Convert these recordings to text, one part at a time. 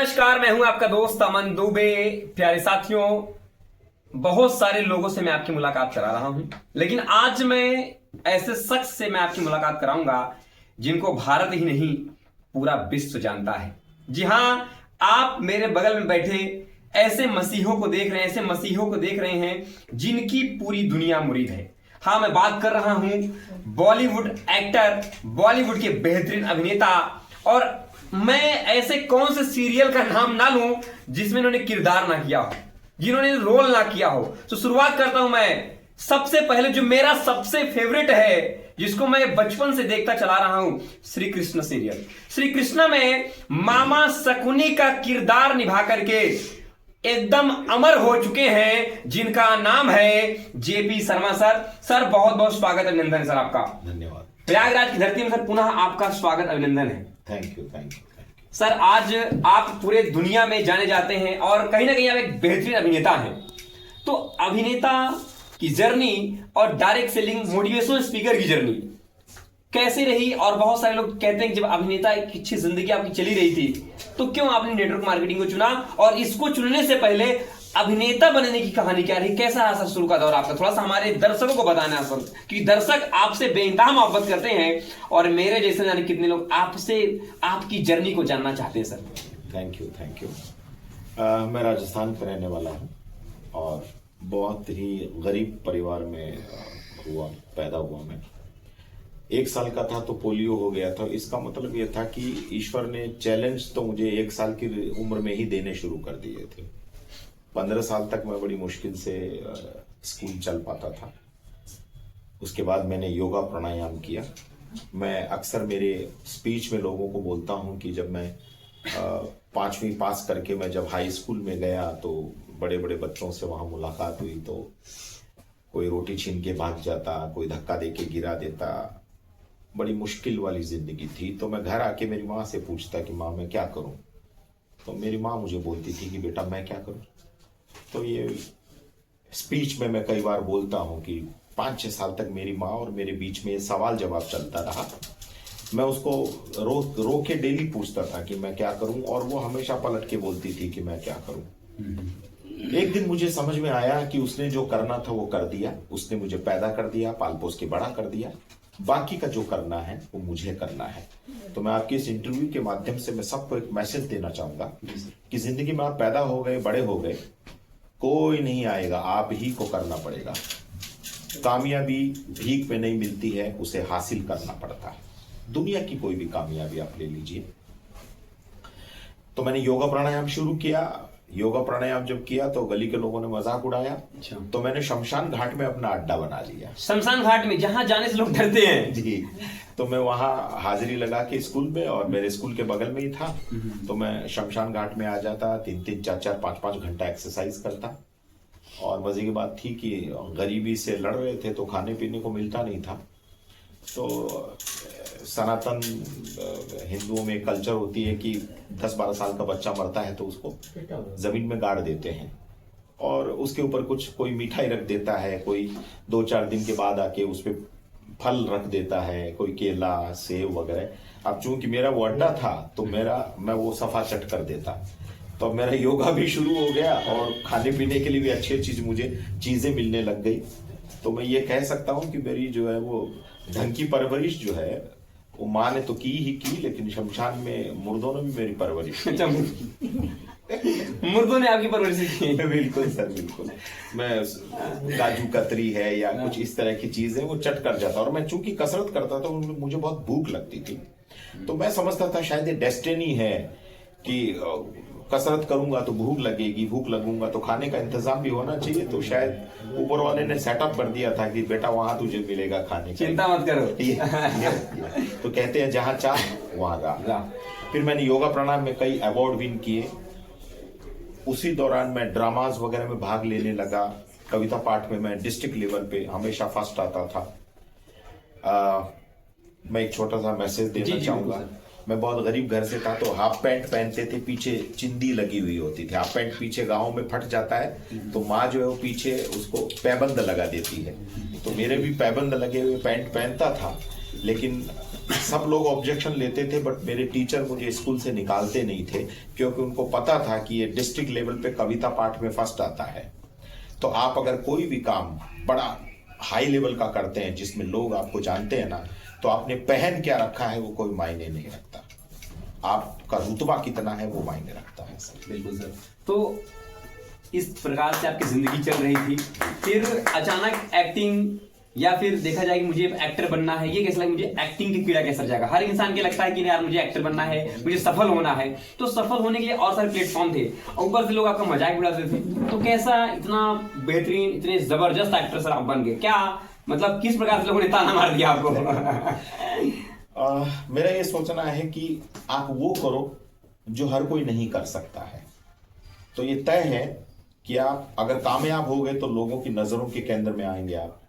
नमस्कार, मैं हूं आपका दोस्त अमन दुबे। प्यारे साथियों, बहुत सारे लोगों से मैं आपकी मुलाकात करा रहा हूं, लेकिन आज मैं ऐसे शख्स से मैं आपकी मुलाकात कराऊंगा जिनको भारत ही नहीं पूरा विश्व जानता है। जी हां, आप मेरे बगल में बैठे ऐसे मसीहों को देख रहे हैं, ऐसे मसीहों को देख रहे हैं जिनकी पूरी दुनिया मुरीद है। हाँ, मैं बात कर रहा हूं बॉलीवुड एक्टर, बॉलीवुड के बेहतरीन अभिनेता। और मैं ऐसे कौन से सीरियल का नाम ना लूं जिसमें इन्होंने किरदार ना किया हो, जिन्होंने रोल ना किया हो। तो शुरुआत करता हूं मैं सबसे पहले जो मेरा सबसे फेवरेट है, जिसको मैं बचपन से देखता चला रहा हूं, श्री कृष्ण सीरियल। श्री कृष्ण में मामा शकुनी का किरदार निभा करके एकदम अमर हो चुके हैं, जिनका नाम है जेपी शर्मा सर। सर, बहुत बहुत स्वागत, अभिनंदन है सर आपका। धन्यवाद। प्रयागराज की धरती में सर पुनः आपका स्वागत, अभिनंदन है। Thank you. सर, आज आप पूरे दुनिया में जाने जाते हैं और कहीं ना कहीं आप एक बेहतरीन अभिनेता हैं। तो अभिनेता की जर्नी और डायरेक्ट सेलिंग मोटिवेशनल स्पीकर की जर्नी कैसे रही? और बहुत सारे लोग कहते हैं कि जब अभिनेता एक अच्छी जिंदगी आपकी चली रही थी तो क्यों आपने नेटवर्क मार्केटिंग को चुना, और इसको चुनने से पहले अभिनेता बनने की कहानी क्या रही? कैसा रहा सर शुरू का दौर आपका? थोड़ा सा हमारे दर्शकों को बताना है सर, क्योंकि दर्शक आपसे बेइंतहा मोहब्बत करते हैं और मेरे जैसे जाने कितने लोग आपसे आपकी जर्नी को जानना चाहते हैं सर। Thank you. मैं राजस्थान का रहने वाला हूँ और बहुत ही गरीब परिवार में पैदा हुआ। मैं 1 साल का था तो पोलियो हो गया था। इसका मतलब यह था कि ईश्वर ने चैलेंज तो मुझे 1 साल की उम्र में ही देने शुरू कर दिए थे। 15 साल तक मैं बड़ी मुश्किल से स्कूल चल पाता था। उसके बाद मैंने योगा प्राणायाम किया। मैं अक्सर मेरे स्पीच में लोगों को बोलता हूं कि जब मैं 5वीं पास करके मैं जब हाई स्कूल में गया तो बड़े बड़े बच्चों से वहां मुलाकात हुई तो कोई रोटी छीन के भाग जाता, कोई धक्का दे के गिरा देता। बड़ी मुश्किल वाली जिंदगी थी। तो मैं घर आके मेरी माँ से पूछता कि माँ मैं क्या करूं? तो मेरी माँ मुझे बोलती थी कि बेटा मैं क्या करूं? तो ये स्पीच में मैं कई बार बोलता हूं कि 5-6 साल तक मेरी माँ और मेरे बीच में सवाल जवाब चलता रहा। मैं उसको रो के डेली पूछता था कि मैं क्या करूं, और वो हमेशा पलट के बोलती थी कि मैं क्या करूं। एक दिन मुझे समझ में आया कि उसने जो करना था वो कर दिया। उसने मुझे पैदा कर दिया, पाल पोस के बड़ा कर दिया। बाकी का जो करना है वो मुझे करना है। तो मैं आपके इस इंटरव्यू के माध्यम से मैं सबको एक मैसेज देना चाहूंगा कि जिंदगी में आप पैदा हो गए, बड़े हो गए, कोई नहीं आएगा, आप ही को करना पड़ेगा। कामयाबी भीख में नहीं मिलती है, उसे हासिल करना पड़ता है। दुनिया की कोई भी कामयाबी आप ले लीजिए। तो मैंने योगा प्राणायाम शुरू किया। योगा प्राणायाम जब किया तो गली के लोगों ने मजाक उड़ाया। तो मैंने शमशान घाट में अपना अड्डा बना लिया। शमशान घाट में, जहां जाने से लोग डरते हैं जी। तो मैं वहां हाजिरी लगा के स्कूल में, और मेरे स्कूल के बगल में ही था, तो मैं शमशान घाट में आ जाता, 3-3, 4-4, 5-5 घंटा एक्सरसाइज करता। और मजे की बात थी कि गरीबी से लड़ रहे थे तो खाने पीने को मिलता नहीं था। तो सनातन हिंदुओं में कल्चर होती है कि 10-12 साल का बच्चा मरता है तो उसको जमीन में गाड़ देते हैं, और उसके ऊपर कोई मिठाई रख देता है, कोई 2-4 दिन के बाद आके उस पर फल रख देता है, कोई केला, सेब वगैरह। अब चूंकि मेरा वो अड्डा था तो मैं वो सफा चट कर देता। तो मेरा योगा भी शुरू हो गया और खाने पीने के लिए भी अच्छी मुझे चीजें मिलने लग गई। तो मैं ये कह सकता हूँ कि मेरी जो है वो ढंग की परवरिश जो है वो माँ ने तो की, लेकिन शमशान में मुर्दों ने भी मेरी परवरिश की। मुर्दों ने आपकी परवरिश की? बिल्कुल सर, बिल्कुल। मैं काजू कतरी है या कुछ इस तरह की चीजें वो चट कर जाता। और मैं चूंकि कसरत करता था, मुझे बहुत भूख लगती थी, तो मैं समझता था शायद ये डेस्टिनी है कि कसरत करूंगा तो भूख लगेगी, भूख लगूंगा तो खाने का इंतजाम भी होना चाहिए। तो शायद ऊपर वाले ने सेटअप कर दिया था कि बेटा वहां तुझे मिलेगा खाने का, चिंता मत करो। तो कहते हैं जहां चाह वहां गा। फिर मैंने योगा प्राणायाम में कई अवार्ड विन किए। उसी दौरान मैं ड्रामाज वगैरह में भाग लेने लगा। कविता पाठ में मैं डिस्ट्रिक्ट लेवल पे हमेशा फर्स्ट आता था। मैं एक छोटा सा मैसेज देना चाहूंगा। मैं बहुत गरीब घर से था तो हाफ पैंट पहनते थे, पीछे चिंदी लगी हुई होती थी। हाफ पैंट पीछे गाँव में फट जाता है तो माँ जो है वो पीछे उसको पैबंद लगा देती है। तो मेरे भी पैबंद लगे हुए पैंट पहनता था, लेकिन सब लोग ऑब्जेक्शन लेते थे, बट मेरे टीचर मुझे स्कूल से निकालते नहीं थे, क्योंकि उनको पता था कि ये डिस्ट्रिक्ट लेवल पे कविता पाठ में फर्स्ट आता है। तो आप अगर कोई भी काम बड़ा हाई लेवल का करते हैं जिसमें लोग आपको जानते हैं ना, तो आपने पहन क्या रखा है वो कोई मायने नहीं रखता, आपका रुतबा कितना है वो मायने रखता है सर। बिल्कुल सर। तो इस प्रकार से आपकी जिंदगी चल रही थी, फिर अचानक एक्टिंग, या फिर देखा जाए कि मुझे एक्टर बनना है, ये कैसे लगा, मुझे एक्टिंग की कीड़ा कैसे जाएगा? हर इंसान के लगता है कि यार मुझे एक्टर बनना है, मुझे सफल होना है। तो सफल होने के लिए और सारे प्लेटफॉर्म थे, और ऊपर से लोग आपका मजाक भी उड़ाते थे। तो कैसा इतना बेहतरीन, इतने जबरदस्त एक्टर सर आप बन गए? क्या मतलब किस प्रकार से लोगों ने ताना मार दिया आपको? मेरा ये सोचना है कि आप वो करो जो हर कोई नहीं कर सकता है। तो ये तय है कि आप अगर कामयाब हो गए तो लोगों की नजरों के केंद्र में आएंगे आप,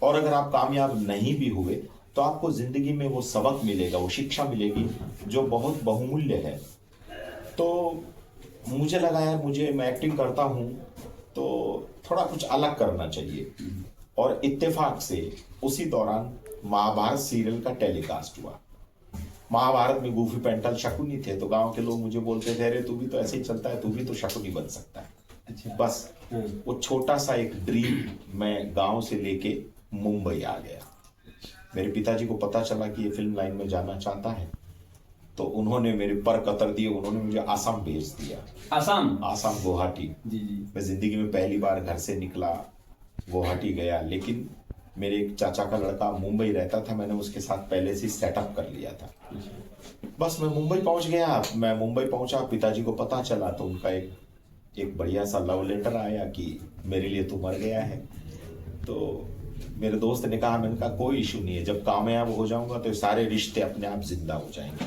और अगर आप कामयाब नहीं भी हुए तो आपको जिंदगी में वो सबक मिलेगा, वो शिक्षा मिलेगी जो बहुत बहुमूल्य है। तो मुझे लगा यार मैं एक्टिंग करता हूं तो थोड़ा कुछ अलग करना चाहिए, और इत्तेफाक से उसी दौरान महाभारत सीरियल का टेलीकास्ट हुआ। महाभारत में गूफी पेंटल शकुनी थे, तो गांव के लोग मुझे बोलते थे, अरे तू भी तो ऐसे ही चलता है, तू भी तो शकुनी बन सकता है। अच्छा। बस वो छोटा सा एक ड्रीम मैं गांव से लेके मुंबई आ गया। मेरे पिताजी को पता चला कि ये फिल्म लाइन में जाना चाहता है, तो उन्होंने मेरे पर कतर दिए, उन्होंने मुझे आसाम भेज दिया। आसाम? आसाम, गुवाहाटी। जी जी। मैं जिंदगी में पहली बार घर से निकला, गुवाहाटी गया, लेकिन मेरे एक चाचा का लड़का मुंबई रहता था, मैंने उसके साथ पहले से सेटअप कर लिया था। बस मैं मुंबई पहुंच गया। मैं मुंबई पहुंचा, पिताजी को पता चला, तो उनका एक बढ़िया सा लव लेटर आया कि मेरे लिए तू मर गया है। तो मेरे दोस्त ने कहा, मैंने कहा कोई इशू नहीं है, जब कामयाब हो जाऊंगा तो सारे रिश्ते अपने आप जिंदा हो जाएंगे।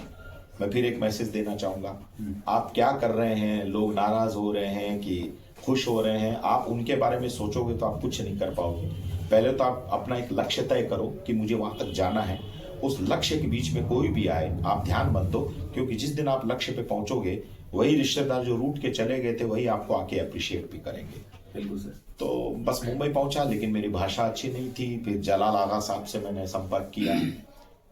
मैं फिर एक मैसेज देना चाहूंगा, आप क्या कर रहे हैं, लोग नाराज हो रहे हैं कि खुश हो रहे हैं, आप उनके बारे में सोचोगे तो आप कुछ नहीं कर पाओगे। पहले तो आप अपना एक लक्ष्य तय करो कि मुझे वहां तक जाना है। उस लक्ष्य के बीच में कोई भी आए आप ध्यान मत दो, क्योंकि जिस दिन आप लक्ष्य पे पहुंचोगे वही रिश्तेदार जो रूट के चले गए थे वही आपको आके अप्रिशिएट भी करेंगे। बिल्कुल सर। तो बस मुंबई पहुंचा, लेकिन मेरी भाषा अच्छी नहीं थी। फिर जलाल आगा साहब से मैंने संपर्क किया,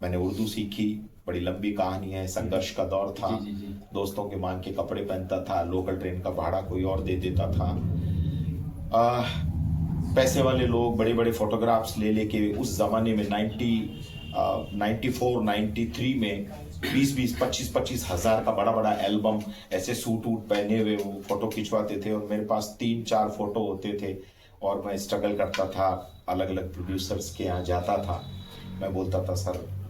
मैंने उर्दू सीखी। बड़ी लंबी कहानी है, संघर्ष का दौर था। जी, जी, जी। दोस्तों के मांग के कपड़े पहनता था, लोकल ट्रेन का भाड़ा कोई और दे देता था। पैसे वाले लोग बड़े बड़े फोटोग्राफ्स ले लेके उस जमाने में 94, 93 में 20, 25 हजार का बड़ा बड़ा एल्बम, ऐसे सूट वूट पहने हुए वो फोटो खिंचवाते थे, और मेरे पास 3-4 फोटो होते थे, और मैं स्ट्रगल करता था, अलग अलग प्रोड्यूसर्स के यहाँ जाता था। मैं बोलता था, सर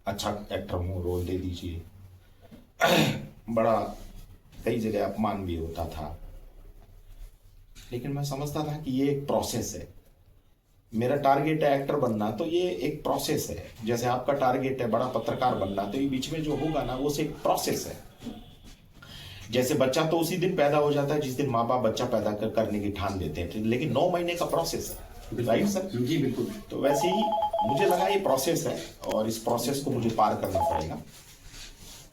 अच्छा एक्टर हूँ, रोल दे दीजिए। बड़ा कई जगह अपमान भी होता था, लेकिन मैं समझता था कि ये एक प्रोसेस है। मेरा टारगेट है एक्टर बनना, तो ये एक प्रोसेस है। जैसे आपका टारगेट है बड़ा पत्रकार बनना, तो ये बीच में जो होगा ना वो एक प्रोसेस है। जैसे बच्चा तो उसी दिन पैदा हो जाता है जिस दिन माँ बाप बच्चा पैदा करने की ठान देते हैं, लेकिन 9 महीने का प्रोसेस है, राइट सर? जी बिल्कुल। तो वैसे ही मुझे लगा ये प्रोसेस है, और इस प्रोसेस को मुझे पार करना पड़ेगा।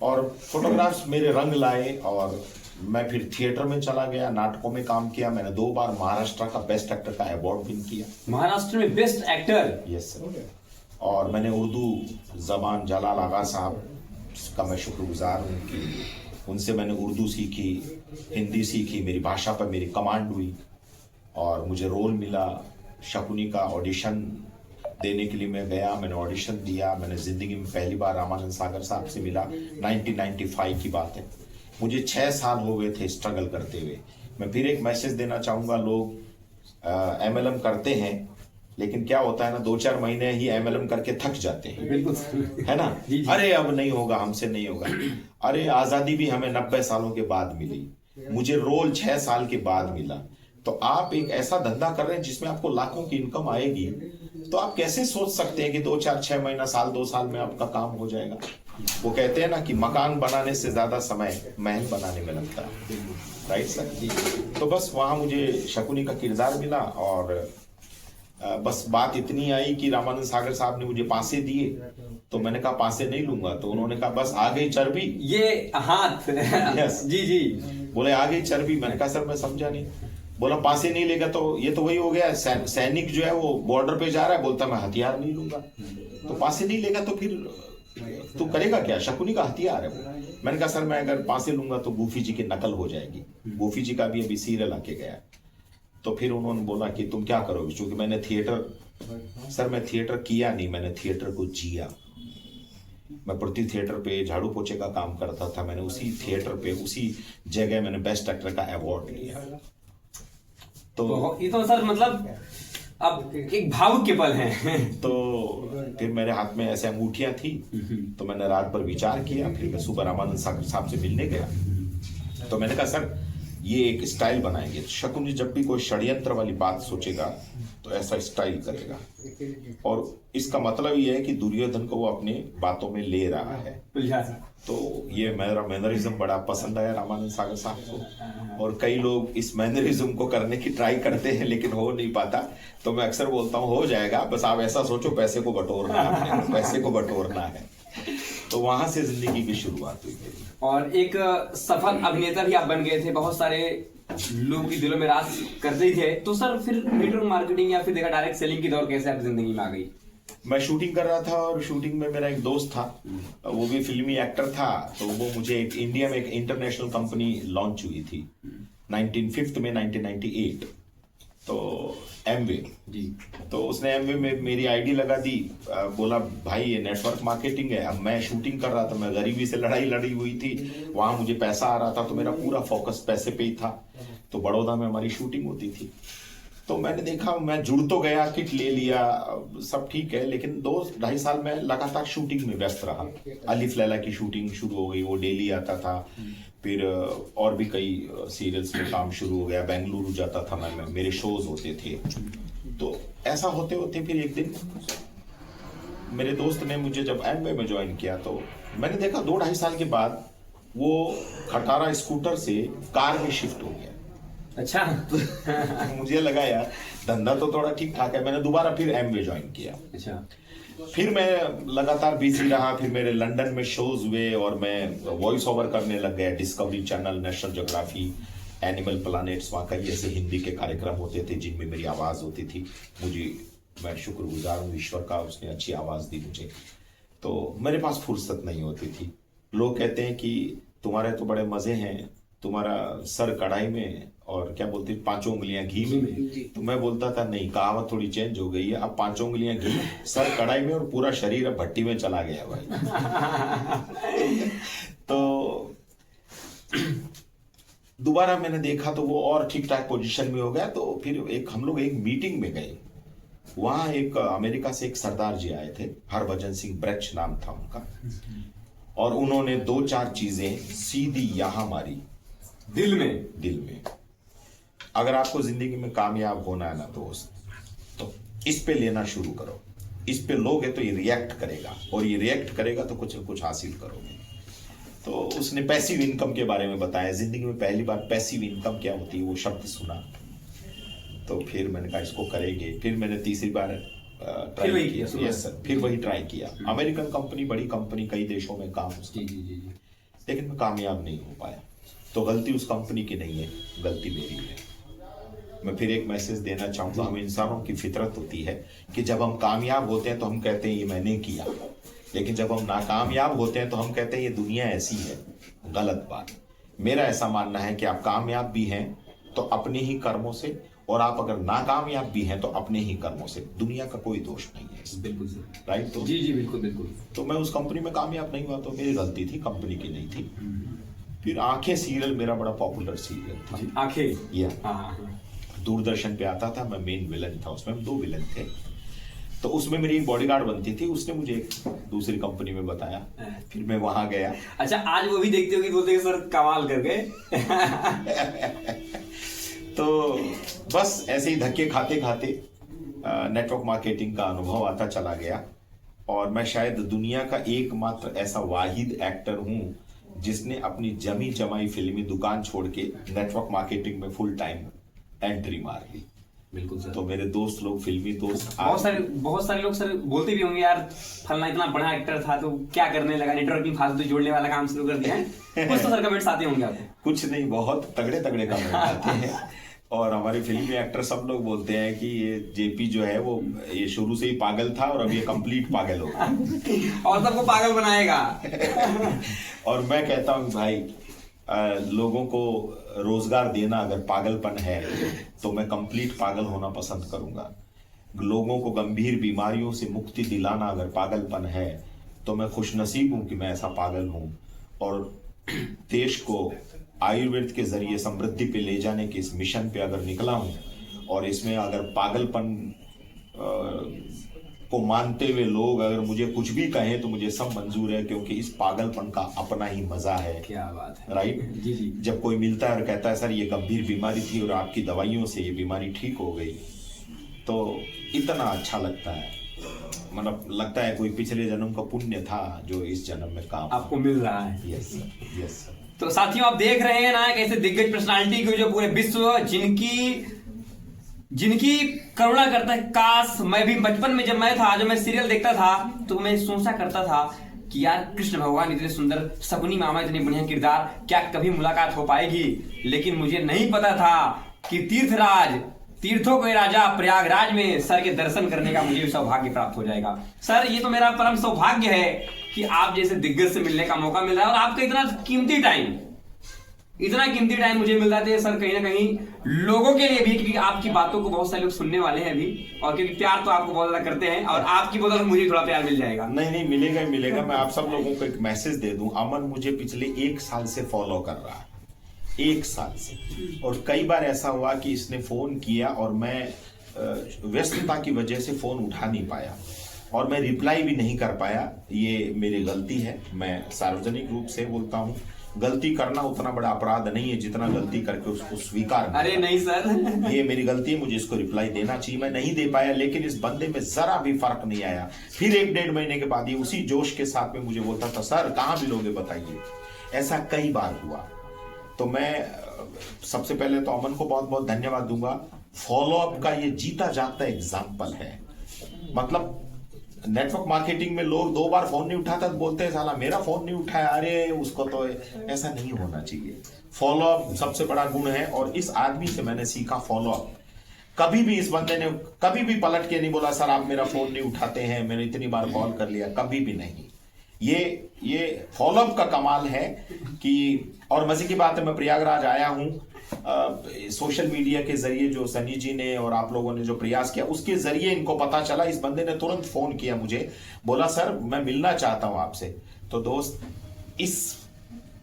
और फोटोग्राफ्स मेरे रंग लाए, और मैं फिर थिएटर में चला गया, नाटकों में काम किया। मैंने 2 बार महाराष्ट्र का बेस्ट एक्टर का अवार्ड विन किया। महाराष्ट्र में बेस्ट एक्टर? Yes sir. और मैंने उर्दू जबान, जलाल आगा साहब का मैं शुक्रगुजार हूँ कि उनसे मैंने उर्दू सीखी, हिंदी सीखी, मेरी भाषा पर मेरी कमांड हुई, और मुझे रोल मिला। शकुनी का ऑडिशन देने के लिए मैं गया, मैंने ऑडिशन दिया। मैंने जिंदगी में पहली बार रामानंद सागर साहब से मिला, 1995 की बात है। मुझे 6 साल हो गए थे स्ट्रगल करते हुए। मैं फिर एक मैसेज देना चाहूंगा, लोग MLM करते हैं, लेकिन क्या होता है ना, 2-4 महीने ही MLM करके थक जाते हैं, बिल्कुल है ना? जी, जी। अरे अब नहीं होगा, हमसे नहीं होगा। अरे आजादी भी हमें 90 सालों के बाद मिली, मुझे रोल 6 साल के बाद मिला। तो आप एक ऐसा धंधा कर रहे हैं जिसमें आपको लाखों की इनकम आएगी, तो आप कैसे सोच सकते हैं कि 2-4, 6 महीना, साल, 2 साल में आपका काम हो जाएगा? वो कहते हैं ना कि मकान बनाने से ज्यादा समय महल बनाने में लगता है, राइट सर? तो बस वहां मुझे शकुनी का किरदार मिला, और बस बात इतनी आई कि रामानंद सागर साहब ने मुझे पासे दिए, तो मैंने कहा पासे नहीं लूंगा, तो उन्होंने कहा बस आ गई चर्बी, ये हाथ। यस जी जी। बोले आ गई चर्बी। मैंने कहा सर मैं समझा नहीं। बोला पासे नहीं लेगा तो ये तो वही हो गया, सैनिक जो है वो बॉर्डर पे जा रहा है, बोलता मैं हथियार नहीं लूंगा। तो पासे नहीं लेगा तो फिर तू करेगा क्या? शकुनी का हथियार है वो। मैंने कहा सर मैं अगर पासे लूंगा तो गोफी जी की नकल हो जाएगी। गोफी जी का भी अभी सीरियल आके गया। तो फिर उन्होंने बोला कि तुम क्या करोगे, क्योंकि मैंने थिएटर किया नहीं, मैंने थिएटर को जिया। मैं प्रति थिएटर पे झाड़ू पोछे का काम करता था, मैंने उसी थिएटर पे उसी जगह मैंने बेस्ट एक्टर का अवार्ड लिया। तो ये तो सर मतलब अब एक भावुक के पल हैं। तो फिर मेरे हाथ में ऐसे अंगूठियां थी, तो मैंने रात भर विचार किया। फिर मैं सुबह रामानंद सागर साहब से मिलने गया। तो मैंने कहा सर ये एक स्टाइल बनाएंगे। शकुनी जब भी कोई षड्यंत्र वाली बात सोचेगा तो ऐसा स्टाइल करेगा, और इसका मतलब ये है कि दुर्योधन को वो अपने बातों में ले रहा है। तो ये मेरा मैनरिज्म बड़ा पसंद आया रामानंद सागर साहब को, और कई लोग इस मैनरिज्म को करने की ट्राई करते हैं लेकिन हो नहीं पाता। तो मैं अक्सर बोलता हूँ हो जाएगा, बस आप ऐसा सोचो पैसे को बटोरना है, पैसे को बटोरना है। तो वहां से जिंदगी की शुरुआत हुई मेरी। और एक सफल अभिनेता भी आप बन गए थे, बहुत सारे लोगों के दिलों में राज करते ही थे। तो सर फिर नेटवर्क मार्केटिंग या फिर देखा डायरेक्ट सेलिंग की दौर कैसे आपकी जिंदगी में आ गई? मैं शूटिंग कर रहा था, और शूटिंग में मेरा एक दोस्त था, वो भी फिल्मी एक्टर था। तो वो मुझे इंडिया में एक इंटरनेशनल कंपनी लॉन्च हुई थी 1998, तो एमवे जी। तो उसने एमवे में मेरी आईडी लगा दी, बोला भाई ये नेटवर्क मार्केटिंग है। अब मैं शूटिंग कर रहा था, मैं गरीबी से लड़ाई लड़ी हुई थी, वहां मुझे पैसा आ रहा था, तो मेरा पूरा फोकस पैसे पे ही था। तो बड़ौदा में हमारी शूटिंग होती थी। तो मैंने देखा, मैं जुड़ तो गया, किट ले लिया, सब ठीक है, लेकिन 2-2.5 साल में लगातार शूटिंग में व्यस्त रहा। अलिफ लैला की शूटिंग शुरू हो गई, वो डेली आता था। फिर और भी कई सीरियल्स में काम शुरू हो गया, बेंगलुरु जाता था मैं, मेरे शोज होते थे। तो ऐसा होते होते फिर एक दिन मेरे दोस्त ने मुझे जब एमवे में ज्वाइन किया, तो मैंने देखा 2-2.5 साल के बाद वो खटारा स्कूटर से कार में शिफ्ट हो गया। अच्छा। मुझे लगा यार धंधा तो थोड़ा ठीक ठाक है। मैंने दोबारा फिर एमवे ज्वाइन किया। अच्छा। फिर मैं लगातार बिजी रहा। फिर मेरे लंदन में शोज हुए, और मैं वॉइस ओवर करने लग गया। Discovery channel, national geography, animal planets, वहाँ कई ऐसे हिंदी के कार्यक्रम होते थे जिनमें मेरी आवाज़ होती थी। मैं शुक्रगुजार हूँ ईश्वर का, उसने अच्छी आवाज़ दी मुझे। तो मेरे पास फुर्सत नहीं होती थी। लोग कहते हैं कि तुम्हारे तो बड़े मज़े हैं, तुम्हारा सर कढ़ाई में और क्या बोलते 5 उंगलियां घी में। तो मैं बोलता था नहीं, कहावत थोड़ी चेंज हो गई है, अब 5 उंगलियां घी, सर कढ़ाई में, और पूरा शरीर अब भट्टी में चला गया भाई। तो दोबारा मैंने देखा तो वो और ठीक ठाक पोजीशन में हो गया। तो फिर हम लोग एक मीटिंग में गए। वहां एक अमेरिका से एक सरदार जी आए थे, हरभजन सिंह ब्रेच नाम था उनका, और उन्होंने 2-4 चीजें सीधी यहां मारी दिल में। अगर आपको जिंदगी में कामयाब होना है ना दोस्त, तो इस पे लेना शुरू करो। इस पे लोगे तो ये रिएक्ट करेगा, और ये रिएक्ट करेगा तो कुछ न कुछ हासिल करोगे। तो उसने पैसिव इनकम के बारे में बताया। जिंदगी में पहली बार पैसिव इनकम क्या होती है वो शब्द सुना। तो फिर मैंने कहा इसको करेंगे। फिर मैंने तीसरी बार ट्राई किया। यस सर, फिर वही ट्राई किया। अमेरिकन कंपनी, बड़ी कंपनी, कई देशों में काम उसका, लेकिन मैं कामयाब नहीं हो पाया। तो गलती उस कंपनी की नहीं है, गलती मेरी है। मैं फिर एक मैसेज देना चाहूंगा, हम इंसानों की फितरत होती है कि जब हम कामयाब होते हैं तो हम कहते हैं ये मैंने किया, लेकिन जब हम नाकामयाब होते हैं तो हम कहते हैं ये दुनिया ऐसी है। गलत बात। मेरा ऐसा मानना है कि आप कामयाब भी हैं तो अपने ही कर्मों से, और आप अगर नाकामयाब भी हैं तो अपने ही कर्मों से। दुनिया का कोई दोष नहीं है। बिल्कुल सर। राइट। तो जी बिल्कुल बिल्कुल। तो मैं उस कंपनी में कामयाब नहीं हुआ, तो मेरी गलती थी, कंपनी की नहीं थी। फिर आंखें सीरियल मेरा बड़ा पॉपुलर सीरियल था। आंखें, या दूरदर्शन पे आता था, मैं मेन विलन था उसमें। हम 2 विलन थे। तो उसमें मेरी एक बॉडीगार्ड बनती थी, उसने मुझे एक दूसरी कंपनी में बताया। फिर मैं वहां गया। अच्छा, आज वो भी देखते होगी, बोलते हैं सर कमाल कर गए। तो बस ऐसे ही धक्के खाते खाते नेटवर्क मार्केटिंग का अनुभव आता चला गया, और मैं शायद दुनिया का एकमात्र ऐसा वाहिद एक्टर हूं जिसने अपनी जमी जमाई फिल्मी दुकान छोड़ के नेटवर्क मार्केटिंग में फुल टाइम एंट्री मार ली। बिल्कुल सर। तो मेरे दोस्त लोग, फिल्मी दोस्त, बहुत सारे लोग सर बोलते भी होंगे यार फलना इतना बड़ा एक्टर था तो क्या करने लगा, नेटवर्किंग फालतू जोड़ने वाला काम शुरू कर दिया है। कुछ तो सर कमेंट्स आते होंगे आपको? कुछ नहीं, बहुत तगड़े तगड़े कमेंट आते हैं। और हमारे फिल्मी एक्टर सब लोग बोलते हैं कि ये जेपी जो है वो ये शुरू से ही पागल था और अब ये कंप्लीट पागल हो गया और सबको पागल बनाएगा। और मैं कहता हूँ भाई लोगों को रोजगार देना अगर पागलपन है तो मैं कंप्लीट पागल होना पसंद करूंगा। लोगों को गंभीर बीमारियों से मुक्ति दिलाना अगर पागलपन है तो मैं खुशनसीब हूं कि मैं ऐसा पागल हूं और देश को आयुर्वेद के जरिए समृद्धि पे ले जाने के इस मिशन पे अगर निकला हूं और इसमें अगर पागलपन को मानते हुए लोग अगर मुझे कुछ भी कहें तो मुझे सब मंजूर है, क्योंकि इस पागलपन का अपना ही मजा है। क्या बात है। राइट जी जी। जब कोई मिलता है और कहता है सर ये गंभीर बीमारी थी और आपकी दवाइयों से ये बीमारी ठीक हो गई, तो इतना अच्छा लगता है। मतलब लगता है कोई पिछले जन्म का पुण्य था जो इस जन्म में काम आपको मिल रहा है। Yes sir, yes sir. तो साथियों आप देख रहे हैं ना कैसे दिग्गज पर्सनालिटी को जो पूरे विश्व जिनकी करुणा करता है। काश मैं भी बचपन में जब मैं सीरियल देखता था तो मैं सोचा करता था कि यार कृष्ण भगवान इतने सुंदर, शकुनी मामा इतने बढ़िया किरदार, क्या कभी मुलाकात हो पाएगी। लेकिन मुझे नहीं पता था कि तीर्थों के राजा प्रयागराज में सर के दर्शन करने का मुझे भी सौभाग्य प्राप्त हो जाएगा। सर ये तो मेरा परम सौभाग्य है कि आप जैसे दिग्गज से मिलने का मौका मिल रहा है और आपका इतना कीमती टाइम मुझे मिल रहा है सर, कहीं ना कहीं लोगों के लिए भी, क्योंकि आपकी बातों को बहुत सारे लोग सुनने वाले हैं अभी, और क्योंकि प्यार तो आपको बहुत ज्यादा करते हैं और आपकी बदौलत मुझे थोड़ा प्यार मिल जाएगा। नहीं मिलेगा ही मिलेगा। मैं आप सब लोगों को एक मैसेज दे दूं, अमन मुझे पिछले 1 साल से फॉलो कर रहा है, 1 साल से, और कई बार ऐसा हुआ कि इसने फोन किया और मैं व्यस्तता की वजह से फोन उठा नहीं पाया और मैं रिप्लाई भी नहीं कर पाया। ये मेरी गलती है, मैं सार्वजनिक रूप से बोलता हूँ। गलती करना उतना बड़ा अपराध नहीं है जितना गलती करके उसको स्वीकार करना। अरे नहीं सर, ये मेरी गलती है, मुझे इसको रिप्लाई देना चाहिए, मैं नहीं दे पाया। लेकिन इस बंदे में जरा भी फर्क नहीं आया। फिर 1-1.5 महीने के बाद ये उसी जोश के साथ में मुझे बोलता था सर कहाँ मिलोगे बताइए। ऐसा कई बार हुआ। तो मैं सबसे पहले तो अमन को बहुत बहुत धन्यवाद दूंगा। फॉलो अप का ये जीता जागता एग्जाम्पल है। मतलब नेटवर्क मार्केटिंग में लोग 2 बार फोन नहीं उठाता तो बोलते हैं साला मेरा फोन नहीं उठाया, अरे उसको तो, ऐसा नहीं होना चाहिए। फॉलो अप सबसे बड़ा गुण है और इस आदमी से मैंने सीखा फॉलो अप। कभी भी इस बंदे ने कभी भी पलट के नहीं बोला सर आप मेरा फोन नहीं उठाते हैं, मैंने इतनी बार कॉल कर लिया, कभी भी नहीं। ये फॉलो अप का कमाल है कि, और मजे की बात है मैं प्रयागराज आया हूं सोशल मीडिया के जरिए, जो सनी जी ने और आप लोगों ने जो प्रयास किया उसके जरिए इनको पता चला। इस बंदे ने तुरंत फोन किया मुझे, बोला सर मैं मिलना चाहता हूं आपसे। तो दोस्त इस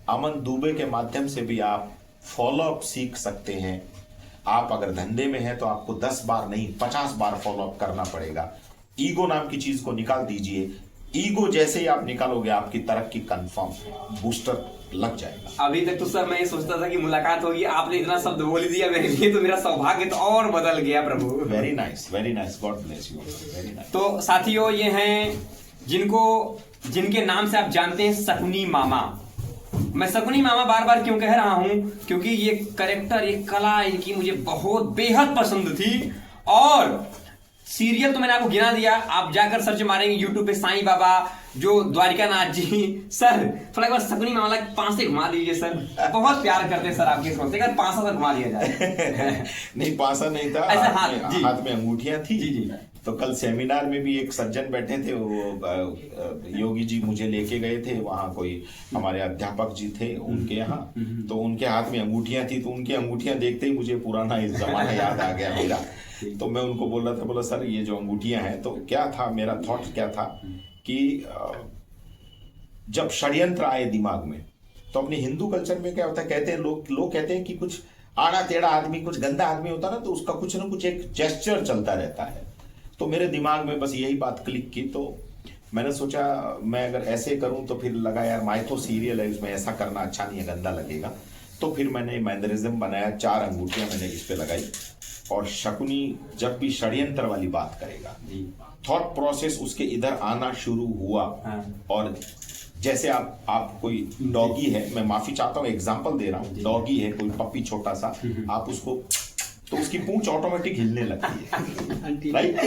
अमन दुबे के माध्यम से भी आप फॉलो अप सीख सकते हैं। आप अगर धंधे में हैं तो आपको 10 बार नहीं 50 बार फॉलो अप करना पड़ेगा। ईगो नाम की चीज को निकाल दीजिए। ईगो जैसे ही आप निकालोगे आपकी तरक्की कंफर्म, बूस्टर लग जाएगा। अभी तक तो सर मैं ये सोचता था कि मुलाकात होगी, आपने इतना शब्द बोल दिया मेरे लिए तो मेरा सौभाग्य तो और बदल गया प्रभु। Very nice, God bless you, very nice. तो साथियों ये हैं जिनके नाम से आप जानते हैं शकुनी मामा। मैं शकुनी मामा बार बार क्यों कह रहा हूं, क्योंकि ये कैरेक्टर, ये कला इनकी मुझे बहुत बेहद पसंद थी। और सीरियल तो मैंने आपको गिना दिया, आप जाकर सर्च मारेंगे यूट्यूब पे साईं बाबा, जो द्वारिका नाथ जी। सर थोड़ा एक बार शकुनी मामला 5 से घुमा दीजिए सर, बहुत प्यार करते हैं सर आपके सोच से, 5 से घुमा दिया जाए। नहीं 5 नहीं था, ऐसा हाथ में अंगूठियां थी। जी जी। तो कल सेमिनार में भी एक सज्जन बैठे थे, वो योगी जी मुझे लेके गए थे वहां, कोई हमारे अध्यापक जी थे उनके यहाँ, तो उनके हाथ में अंगूठियां थी। तो उनकी अंगूठियां देखते ही मुझे पुराना इस जमाना याद आ गया मेरा। तो मैं उनको बोल रहा था, बोला सर ये जो अंगूठियां हैं, तो क्या था मेरा थॉट क्या था कि जब षड्यंत्र आए दिमाग में, तो अपने हिंदू कल्चर में क्या होता है, कहते हैं लोग कहते हैं कि कुछ आड़ा टेढ़ा आदमी, कुछ गंदा आदमी होता ना, तो उसका कुछ ना कुछ एक जेस्चर चलता रहता है। तो मेरे दिमाग में बस यही बात क्लिक की। तो मैंने सोचा मैं अगर ऐसे करूं तो फिर लगा यार माइथो सीरियल है, उसमें ऐसा करना अच्छा नहीं है, गंदा लगेगा। तो फिर मैंने मैनरिज्म बनाया, 4 अंगूठियां मैंने इस पे लगाई। और शकुनी जब भी षड्यंत्र वाली बात करेगा, थॉट प्रोसेस उसके इधर आना शुरू हुआ। और जैसे आप कोई डॉगी है, मैं माफी चाहता हूँ एग्जांपल दे रहा हूँ, डॉगी है कोई पप्पी छोटा सा, आप उसको, तो उसकी पूंछ ऑटोमेटिक हिलने लगती है, राइट?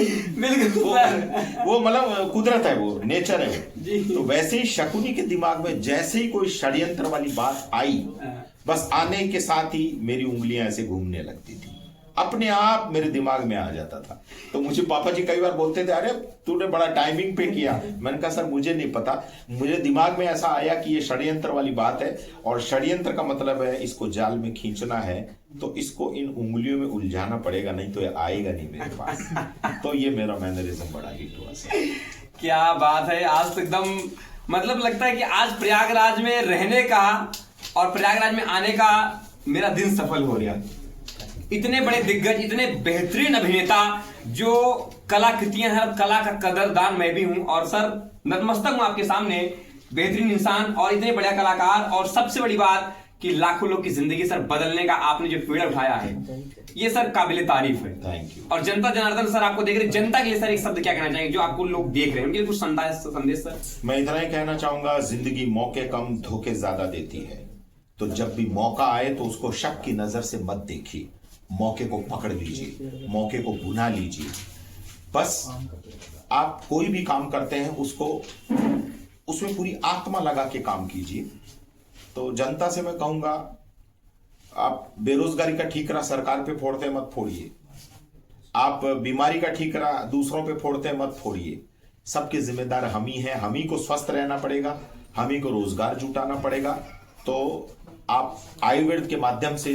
वो मतलब कुदरत है, वो नेचर है वो। तो वैसे ही शकुनी के दिमाग में जैसे ही कोई षड्यंत्र वाली बात आई, बस आने के साथ ही मेरी उंगलियां ऐसे घूमने लगती थी। अपने आप मेरे दिमाग में आ जाता था। तो मुझे पापा जी कई बार बोलते थे, अरे तूने बड़ा टाइमिंग पे किया। मैंने कहा सर मुझे नहीं पता, मुझे दिमाग में ऐसा आया कि ये षड्यंत्र वाली बात है, और षड्यंत्र का मतलब है इसको जाल में खींचना है, तो इसको इन उंगलियों में उलझाना पड़ेगा, नहीं तो ये आएगा नहीं मेरे पास। तो ये मेरा मैनरिज्म बड़ा हिट हुआ सर। क्या बात है, आज तो एकदम मतलब लगता है कि आज प्रयागराज में रहने का और प्रयागराज में आने का मेरा दिन सफल हो गया। इतने बड़े दिग्गज, इतने बेहतरीन अभिनेता जो कलाकृतियां हैं, कला का कदरदान मैं भी हूं, और सर नतमस्तक हूं आपके सामने। बेहतरीन इंसान और इतने बड़े कलाकार, और सबसे बड़ी बात कि लाखों लोग की जिंदगी सर बदलने का आपने जो पेड़ उठाया है, ये सर काबिले तारीफ है। Thank you. और जनता जनार्दन सर आपको देख रहे, जनता के लिए सर एक शब्द क्या कहना चाहेंगे जो आपको लोग देख रहे हैं, उनके लिए कुछ संदेश सर? मैं इतना ही कहना चाहूंगा, जिंदगी मौके कम धोखे ज्यादा देती है, तो जब भी मौका आए तो उसको शक की नजर से मत देखिए, मौके को पकड़ लीजिए, मौके को बुना लीजिए। बस आप कोई भी काम करते हैं उसको उसमें पूरी आत्मा लगा के काम कीजिए। तो जनता से मैं कहूंगा, आप बेरोजगारी का ठीकरा सरकार पे फोड़ते मत फोड़िए, आप बीमारी का ठीकरा दूसरों पे फोड़ते मत फोड़िए। सबके जिम्मेदार हम ही हैं, हम ही को स्वस्थ रहना पड़ेगा, हम ही को रोजगार जुटाना पड़ेगा। तो आप आयुर्वेद के माध्यम से,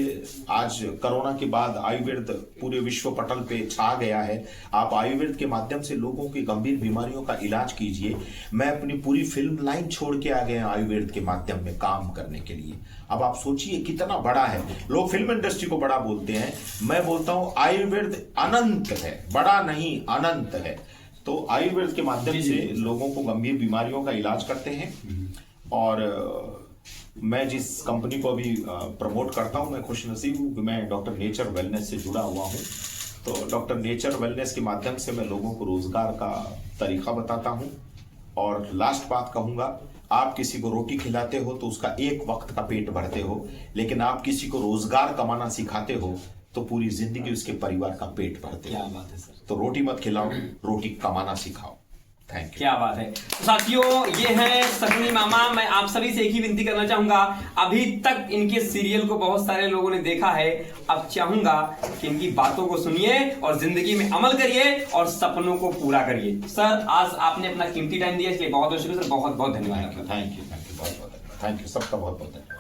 आज कोरोना के बाद आयुर्वेद पूरे विश्व पटल पे छा गया है, आप आयुर्वेद के माध्यम से लोगों की गंभीर बीमारियों का इलाज कीजिए। मैं अपनी पूरी फिल्म लाइन छोड़ के आ गया आयुर्वेद के माध्यम में काम करने के लिए। अब आप सोचिए कितना बड़ा है। लोग फिल्म इंडस्ट्री को बड़ा बोलते हैं, मैं बोलता हूं आयुर्वेद अनंत है, बड़ा नहीं अनंत है। तो आयुर्वेद के माध्यम से लोगों को गंभीर बीमारियों का इलाज करते हैं। और मैं जिस कंपनी को अभी प्रमोट करता हूं, मैं खुशनसीब हूं कि मैं डॉक्टर नेचर वेलनेस से जुड़ा हुआ हूं। तो डॉक्टर नेचर वेलनेस के माध्यम से मैं लोगों को रोजगार का तरीका बताता हूं। और लास्ट बात कहूंगा, आप किसी को रोटी खिलाते हो तो उसका एक वक्त का पेट भरते हो, लेकिन आप किसी को रोजगार कमाना सिखाते हो तो पूरी जिंदगी उसके परिवार का पेट भरते हो। क्या बात है सर। तो रोटी मत खिलाओ, रोटी कमाना सिखाओ। Thank you. क्या बात है। तो साथियों, ये हैं शकुनी मामा। मैं आप सभी से एक ही विनती करना चाहूंगा, अभी तक इनके सीरियल को बहुत सारे लोगों ने देखा है, अब चाहूंगा कि इनकी बातों को सुनिए और जिंदगी में अमल करिए और सपनों को पूरा करिए। सर, आज आपने अपना कीमती टाइम दिया, इसलिए बहुत बहुत शुक्रिया सर, बहुत बहुत धन्यवाद। थैंक यू, बहुत बहुत थैंक यू, सबका बहुत बहुत धन्यवाद।